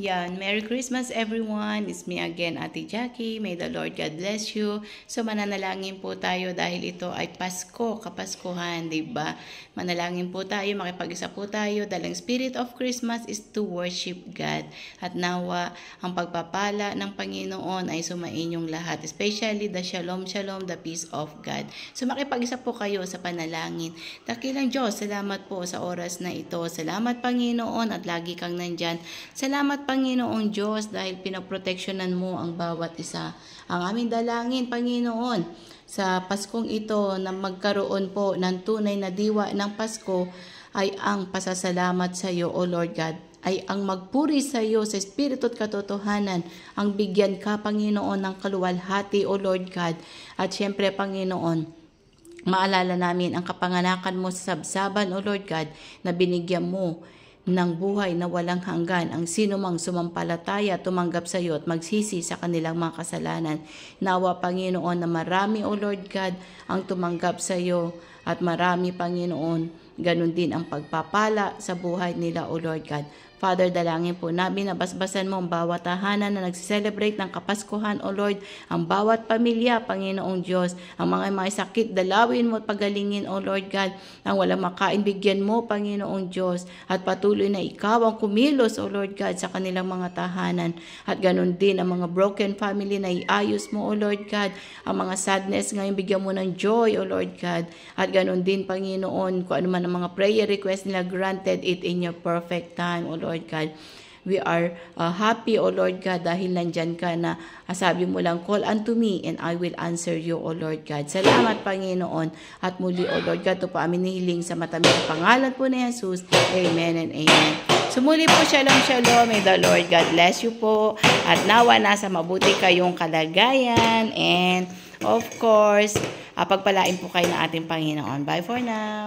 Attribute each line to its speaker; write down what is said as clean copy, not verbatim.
Speaker 1: Yan, Merry Christmas everyone. It's me again, Ate Jackie. May the Lord God bless you. So mananalangin po tayo dahil ito ay Pasko, Kapaskuhan, 'di ba? Manalangin po tayo, makipag-isa po tayo dahil ang spirit of Christmas is to worship God. At nawa ang pagpapala ng Panginoon ay sumainyong lahat, especially the Shalom Shalom, the peace of God. So makipag-isa po kayo sa panalangin. Dakilang Diyos, salamat po sa oras na ito. Salamat Panginoon at lagi kang nandyan. Salamat Panginoong Diyos dahil pinaproteksyonan mo ang bawat isa. Ang aming dalangin, Panginoon, sa Paskong ito na magkaroon po ng tunay na diwa ng Pasko ay ang pasasalamat sa iyo, O Lord God. Ay ang magpuri sa iyo sa Espiritu at katotohanan, ang bigyan ka, Panginoon, ng kaluwalhati, O Lord God. At syempre, Panginoon, maalala namin ang kapanganakan mo sa sabsaban, O Lord God, na binigyan mo ng buhay na walang hanggan ang sino mang sumampalataya, tumanggap sa iyo at magsisi sa kanilang mga kasalanan. Nawa Panginoon na marami, O Lord God, ang tumanggap sa iyo at marami, Panginoon, ganun din ang pagpapala sa buhay nila, O Lord God. Father, dalangin po namin na basbasan mo ang bawat tahanan na nagsiselebrate ng Kapaskuhan, O Lord, ang bawat pamilya, Panginoong Diyos, ang mga sakit, dalawin mo at pagalingin, O Lord God, ang walang makain, bigyan mo, Panginoong Diyos, at patuloy na ikaw ang kumilos, O Lord God, sa kanilang mga tahanan, at ganun din ang mga broken family na iayos mo, O Lord God, ang mga sadness ngayon, bigyan mo ng joy, O Lord God, at ganun din, Panginoon, kung ano man ang mga prayer request nila, granted it in your perfect time, O Lord God. We are happy, O Lord God, dahil nandyan ka na sabi mo lang, call unto me and I will answer you, O Lord God. Salamat, Panginoon. At muli, O Lord God, ito po amin nihiling sa matamis na pangalan po ni Jesus. Amen and amen. So muli po, Shalom Shalom. May the Lord God bless you po. At nawa nasa mabuti kayong kalagayan. And of course, pagpalain po kayo ng ating Panginoon. Bye for now.